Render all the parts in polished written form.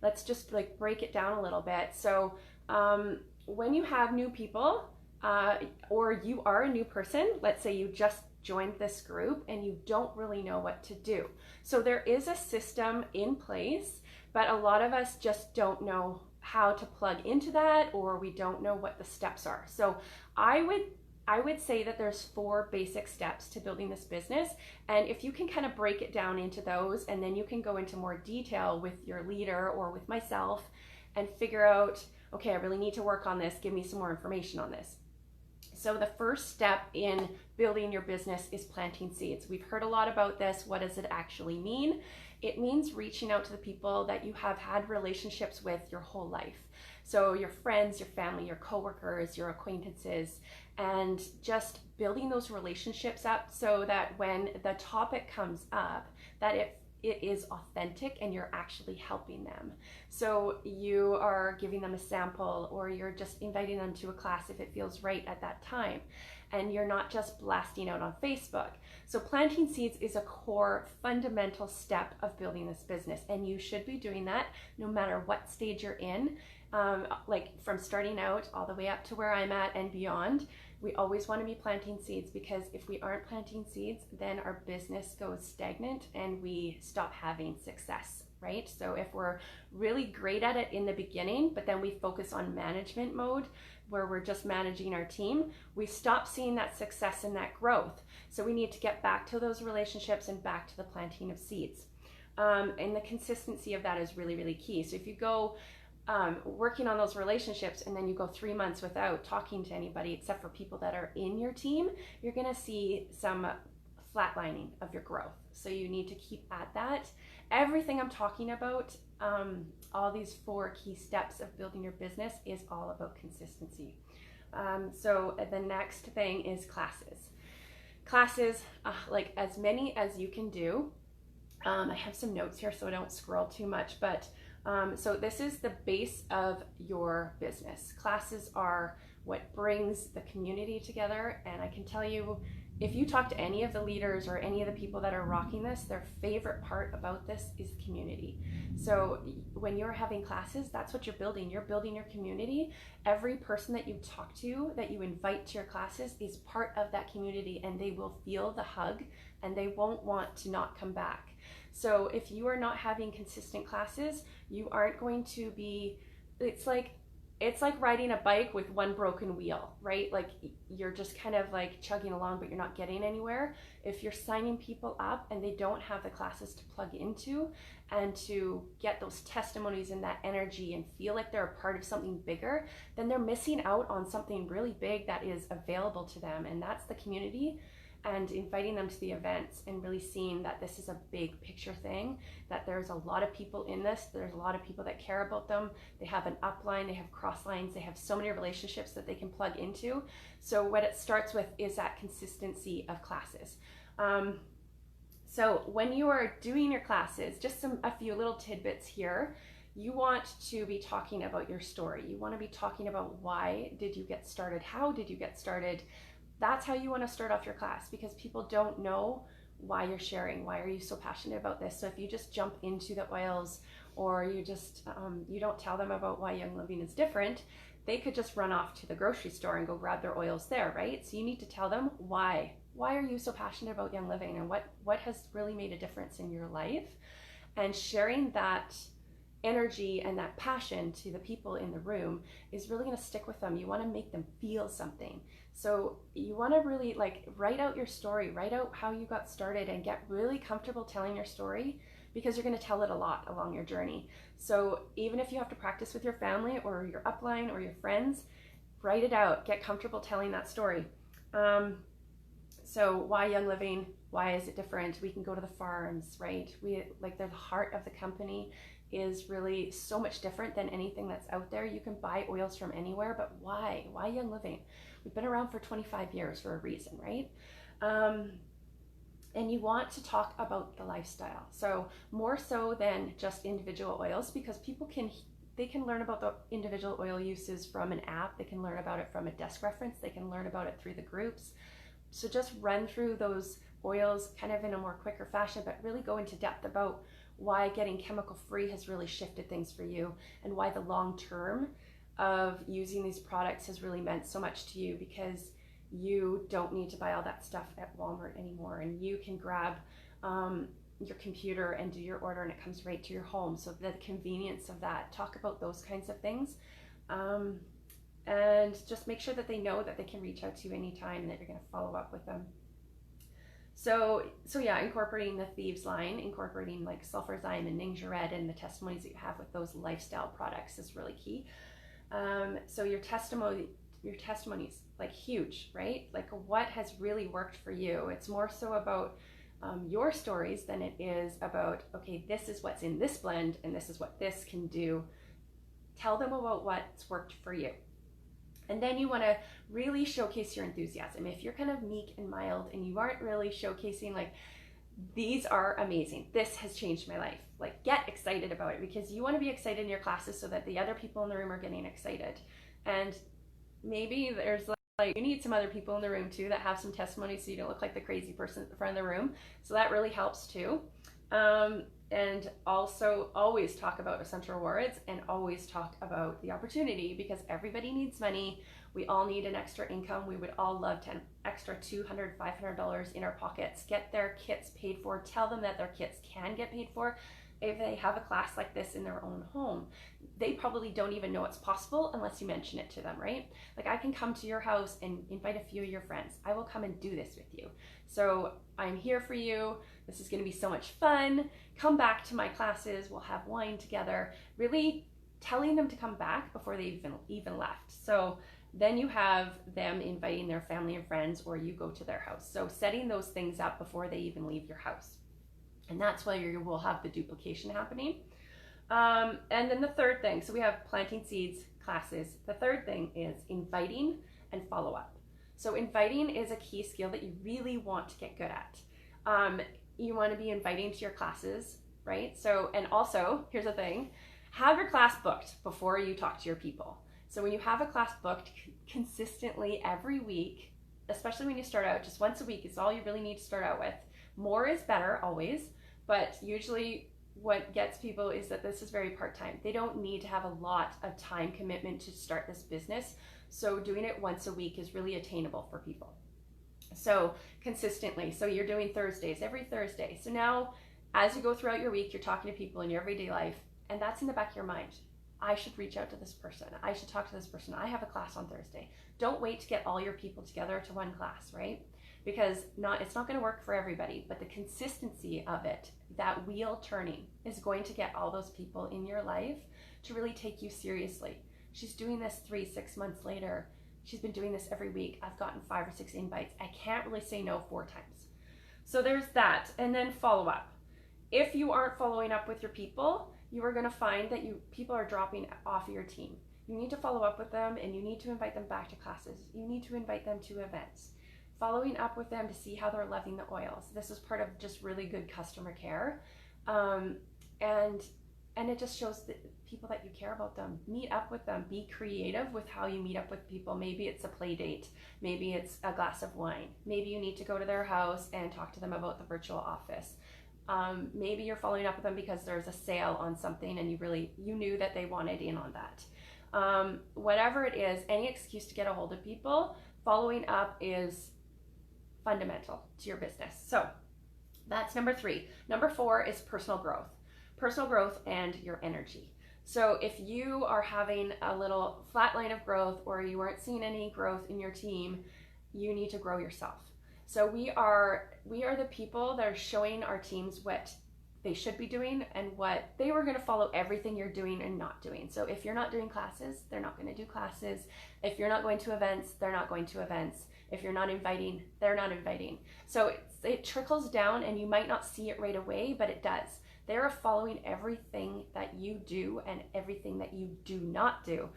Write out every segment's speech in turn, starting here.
let's just like break it down a little bit. So when you have new people, or you are a new person, let's say you just joined this group and you don't really know what to do. So there is a system in place, but a lot of us just don't know how to plug into that, or we don't know what the steps are. So I would say that there's 4 basic steps to building this business. And if you can kind of break it down into those, and then you can go into more detail with your leader or with myself and figure out, okay, I really need to work on this. Give me some more information on this. So the first step in building your business is planting seeds. We've heard a lot about this. What does it actually mean? It means reaching out to the people that you have had relationships with your whole life. So your friends, your family, your coworkers, your acquaintances, and just building those relationships up so that when the topic comes up, that it is authentic and you're actually helping them. So you are giving them a sample, or you're just inviting them to a class if it feels right at that time. And you're not just blasting out on Facebook. So planting seeds is a core fundamental step of building this business. And you should be doing that no matter what stage you're in. Like from starting out all the way up to where I'm at and beyond, we always want to be planting seeds, because if we aren't planting seeds, then our business goes stagnant and we stop having success, right? So if we're really great at it in the beginning, but then we focus on management mode where we're just managing our team, we stop seeing that success and that growth. So we need to get back to those relationships and back to the planting of seeds. And the consistency of that is really, really key. So if you go working on those relationships and then you go 3 months without talking to anybody except for people that are in your team, you're going to see some flatlining of your growth. So you need to keep at that. Everything I'm talking about, all these 4 key steps of building your business, is all about consistency. So the next thing is classes. Classes, like as many as you can do. I have some notes here so I don't scroll too much, but so this is the base of your business. Classes are what brings the community together, and I can tell you, if you talk to any of the leaders or any of the people that are rocking this, their favorite part about this is community. So when you're having classes, that's what you're building. You're building your community. Every person that you talk to, that you invite to your classes, is part of that community, and they will feel the hug and they won't want to not come back. So if you are not having consistent classes, you aren't going to be, it's like riding a bike with one broken wheel, right? Like you're just kind of like chugging along, but you're not getting anywhere. If you're signing people up and they don't have the classes to plug into and to get those testimonies and that energy and feel like they're a part of something bigger, then they're missing out on something really big that is available to them. And that's the community, and inviting them to the events and really seeing that this is a big picture thing, that there's a lot of people in this, there's a lot of people that care about them, they have an upline, they have cross lines, they have so many relationships that they can plug into. So what it starts with is that consistency of classes. So when you are doing your classes, just a few little tidbits here. You want to be talking about your story. You want to be talking about, why did you get started? How did you get started? That's how you want to start off your class, because people don't know why you're sharing. Why are you so passionate about this? So if you just jump into the oils, or you just you don't tell them about why Young Living is different, they could just run off to the grocery store and go grab their oils there, right? So you need to tell them why. Why are you so passionate about Young Living, and what has really made a difference in your life? And sharing that energy and that passion to the people in the room is really going to stick with them. You want to make them feel something. So you want to really like write out your story, write out how you got started, and get really comfortable telling your story, because you're going to tell it a lot along your journey. So even if you have to practice with your family or your upline or your friends, write it out, get comfortable telling that story. So why Young Living? Why is it different? We can go to the farms, right? They're the heart of the company is really so much different than anything that's out there. You can buy oils from anywhere, but why? Why Young Living? We've been around for 25 years for a reason, right? And you want to talk about the lifestyle. So more so than just individual oils, because people can learn about the individual oil uses from an app. They can learn about it from a desk reference. They can learn about it through the groups. So just run through those oils kind of in a more quicker fashion, but really go into depth about why getting chemical free has really shifted things for you, and why the long term of using these products has really meant so much to you, because you don't need to buy all that stuff at Walmart anymore, and you can grab your computer and do your order and it comes right to your home. So the convenience of that, talk about those kinds of things, and just make sure that they know that they can reach out to you anytime and that you're going to follow up with them. So yeah, incorporating the Thieves line, incorporating like Sulfurzyme and Ningxia Red and the testimonies that you have with those lifestyle products is really key. So your testimony's like huge, right? Like what has really worked for you. It's more so about your stories than it is about, okay, this is what's in this blend and this is what this can do. Tell them about what's worked for you. And then you want to really showcase your enthusiasm. If you're kind of meek and mild and you aren't really showcasing like, these are amazing, this has changed my life, like get excited about it, because you want to be excited in your classes so that the other people in the room are getting excited. And maybe there's like you need some other people in the room too that have some testimony, so you don't look like the crazy person at the front of the room. So that really helps too. And also always talk about essential rewards and always talk about the opportunity, because everybody needs money. We all need an extra income. We would all love to have extra $200, $500 in our pockets. Get their kits paid for. Tell them that their kits can get paid for. If they have a class like this in their own home, they probably don't even know it's possible unless you mention it to them, right? Like I can come to your house and invite a few of your friends. I will come and do this with you. So I'm here for you. This is going to be so much fun. Come back to my classes. We'll have wine together. Really telling them to come back before they even left. So then you have them inviting their family and friends, or you go to their house. So setting those things up before they even leave your house. And that's why you will have the duplication happening. And then the third thing, so we have planting seeds, classes. The third thing is inviting and follow up. So inviting is a key skill that you really want to get good at. You want to be inviting to your classes, right? So, and also, here's the thing, have your class booked before you talk to your people. So when you have a class booked consistently every week, especially when you start out, just once a week is all you really need to start out with. More is better always, but usually what gets people is that this is very part-time. They don't need to have a lot of time commitment to start this business. So doing it once a week is really attainable for people. So consistently, so you're doing Thursdays, every Thursday. So now as you go throughout your week, you're talking to people in your everyday life, and that's in the back of your mind. I should reach out to this person. I should talk to this person. I have a class on Thursday. Don't wait to get all your people together to one class, right? Because it's not going to work for everybody, but the consistency of it, that wheel turning, is going to get all those people in your life to really take you seriously. She's doing this 3-6 months later. She's been doing this every week. I've gotten 5 or 6 invites. I can't really say no 4 times. So there's that. And then follow up. If you aren't following up with your people, you are going to find that people are dropping off your team. You need to follow up with them, and you need to invite them back to classes. You need to invite them to events. Following up with them to see how they're loving the oils. This is part of just really good customer care. And it just shows the people that you care about them. Meet up with them. Be creative with how you meet up with people. Maybe it's a play date. Maybe it's a glass of wine. Maybe you need to go to their house and talk to them about the virtual office. Maybe you're following up with them because there's a sale on something and you knew that they wanted in on that. Whatever it is, any excuse to get a hold of people, following up is fundamental to your business. So that's number 3. Number 4 is personal growth. Personal growth and your energy. So if you are having a little flat line of growth, or you aren't seeing any growth in your team, you need to grow yourself. So we are the people that are showing our teams what they should be doing and what they were going to follow everything you're doing and not doing. So if you're not doing classes, they're not going to do classes. If you're not going to events, they're not going to events. If you're not inviting, they're not inviting. So it trickles down, and you might not see it right away, but it does. They are following everything that you do and everything that you do not do.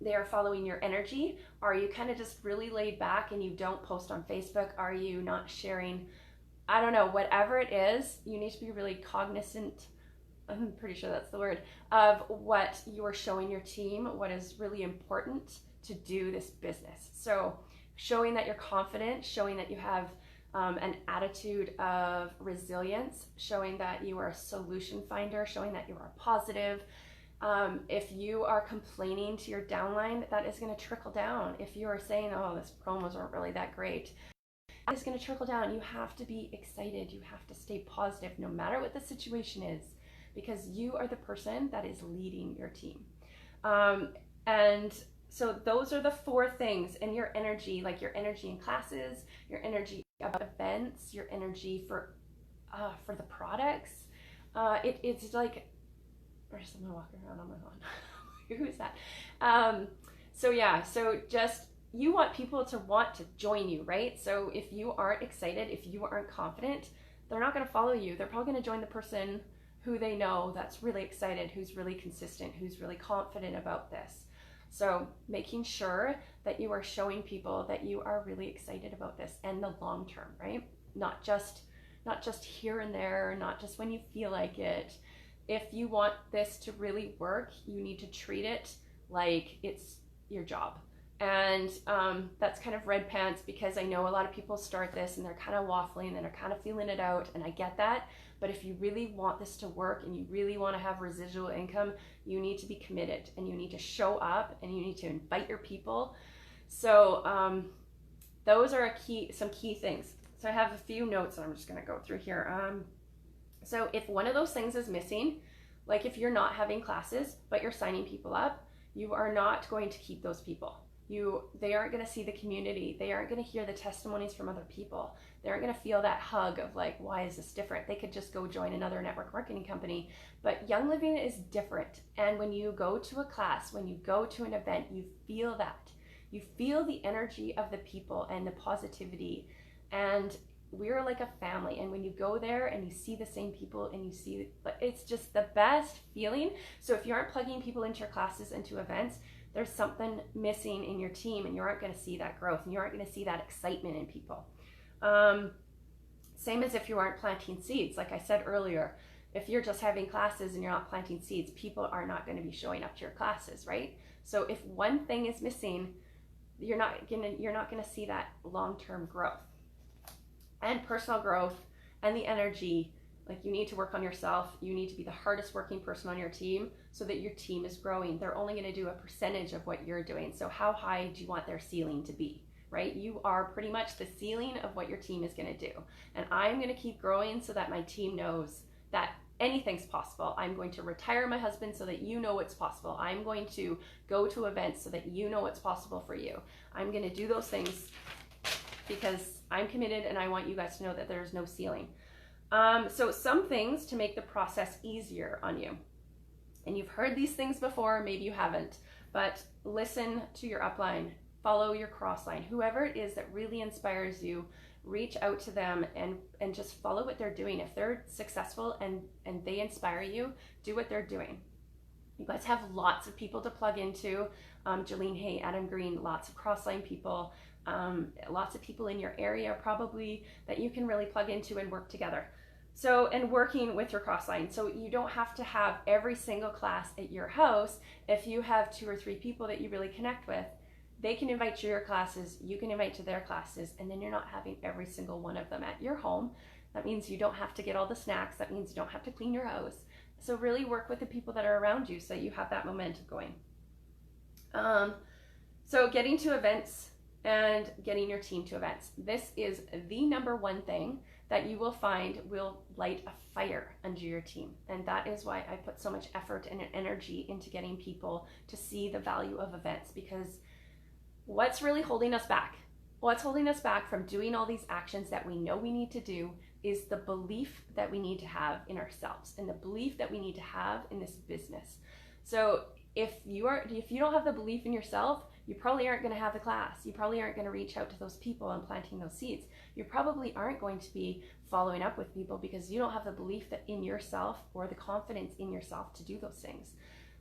They are following your energy. Are you kind of just really laid back and you don't post on Facebook? Are you not sharing? I don't know, whatever it is, you need to be really cognizant, I'm pretty sure that's the word, of what you are showing your team, what is really important to do this business. So showing that you're confident, showing that you have an attitude of resilience, showing that you are a solution finder, showing that you are positive. If you are complaining to your downline, that is going to trickle down. If you are saying, oh, this promos aren't really that great, that is going to trickle down. You have to be excited. You have to stay positive no matter what the situation is, because you are the person that is leading your team. And so those are the 4 things. And your energy, like your energy in classes, your energy about events, your energy for the products. It's like, there's someone walking around on my lawn. Who is that? So just, you want people to want to join you, right? So if you aren't excited, if you aren't confident, they're not going to follow you. They're probably going to join the person who they know that's really excited, who's really consistent, who's really confident about this. So making sure that you are showing people that you are really excited about this and the long term, right? Not just here and there, not just when you feel like it. If you want this to really work, you need to treat it like it's your job. And that's kind of red pants, because I know a lot of people start this and they're kind of waffling and they're kind of feeling it out, and I get that. But if you really want this to work and you really want to have residual income, you need to be committed and you need to show up and you need to invite your people. So those are some key things. So I have a few notes that I'm just going to go through here. So if one of those things is missing, like if you're not having classes, but you're signing people up, you are not going to keep those people. They aren't going to see the community. They aren't going to hear the testimonies from other people. They aren't going to feel that hug of like, why is this different? They could just go join another network marketing company. But Young Living is different. And when you go to a class, when you go to an event, you feel that. You feel the energy of the people and the positivity. And we're like a family. And when you go there and you see the same people and you see, it's just the best feeling. So if you aren't plugging people into your classes and to events, there's something missing in your team, and you aren't going to see that growth, and you aren't going to see that excitement in people. Same as if you aren't planting seeds. Like I said earlier, if you're just having classes and you're not planting seeds, people are not going to be showing up to your classes, right? So if one thing is missing, you're not going to see that long-term growth and personal growth and the energy. Like, you need to work on yourself. You need to be the hardest working person on your team so that your team is growing. They're only going to do a percentage of what you're doing. So how high do you want their ceiling to be, right? You are pretty much the ceiling of what your team is going to do. And I'm going to keep growing so that my team knows that anything's possible. I'm going to retire my husband so that you know what's possible. I'm going to go to events so that you know what's possible for you. I'm going to do those things because I'm committed, and I want you guys to know that there's no ceiling. So some things to make the process easier on you. And you've heard these things before, maybe you haven't, but listen to your upline, follow your crossline, whoever it is that really inspires you, reach out to them and just follow what they're doing. If they're successful and they inspire you, do what they're doing. You guys have lots of people to plug into. Jolene Hay, Adam Green, lots of crossline people, lots of people in your area probably that you can really plug into and work together. So, and working with your crossline. So you don't have to have every single class at your house. If you have 2 or 3 people that you really connect with, they can invite to your classes, you can invite to their classes, and then you're not having every single one of them at your home. That means you don't have to get all the snacks. That means you don't have to clean your house. So really work with the people that are around you so you have that momentum going. So getting to events and getting your team to events. This is the number one thing that you will find will light a fire under your team. And that is why I put so much effort and energy into getting people to see the value of events, because what's really holding us back? What's holding us back from doing all these actions that we know we need to do is the belief that we need to have in ourselves and the belief that we need to have in this business. So if you don't have the belief in yourself, you probably aren't going to have the class. You probably aren't going to reach out to those people and planting those seeds. You probably aren't going to be following up with people because you don't have the belief that in yourself or the confidence in yourself to do those things.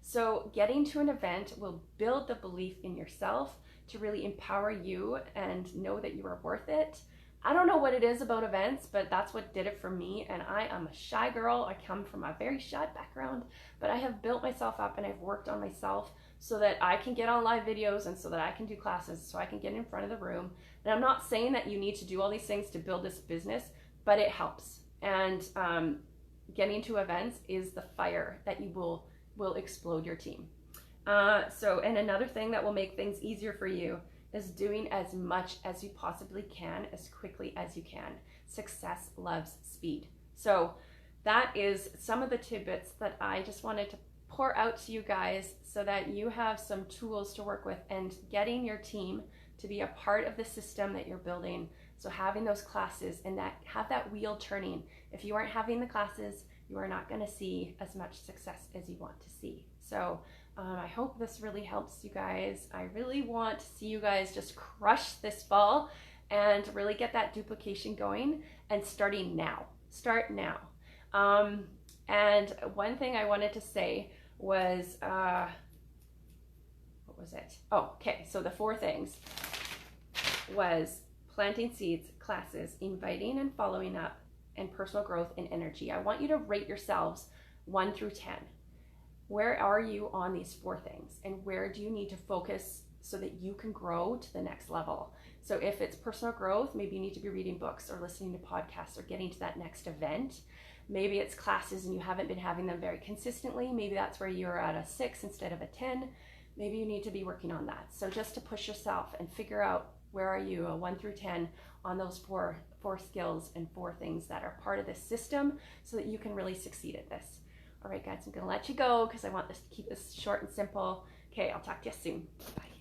So getting to an event will build the belief in yourself to really empower you and know that you are worth it. I don't know what it is about events, but that's what did it for me. And I am a shy girl. I come from a very shy background, but I have built myself up and I've worked on myself so that I can get on live videos and so that I can do classes, so I can get in front of the room. And I'm not saying that you need to do all these things to build this business, but it helps. And getting to events is the fire that you will explode your team. And another thing that will make things easier for you is doing as much as you possibly can, as quickly as you can. Success loves speed. So that is some of the tidbits that I just wanted to pour out to you guys so that you have some tools to work with and getting your team to be a part of the system that you're building. So having those classes and have that wheel turning. If you aren't having the classes, you are not going to see as much success as you want to see. So I hope this really helps you guys. I really want to see you guys just crush this fall and really get that duplication going and starting now. Start now. And one thing I wanted to say was, what was it? Oh, okay. So the 4 things was planting seeds, classes, inviting and following up, and personal growth and energy. I want you to rate yourselves 1 through 10. Where are you on these 4 things? And where do you need to focus so that you can grow to the next level? So if it's personal growth, maybe you need to be reading books or listening to podcasts or getting to that next event. Maybe it's classes and you haven't been having them very consistently. Maybe that's where you're at a 6 instead of a 10. Maybe you need to be working on that. So just to push yourself and figure out where are you, a 1 through 10 on those four skills and 4 things that are part of this system so that you can really succeed at this. All right, guys, I'm going to let you go because I want this to keep this short and simple. Okay, I'll talk to you soon. Bye.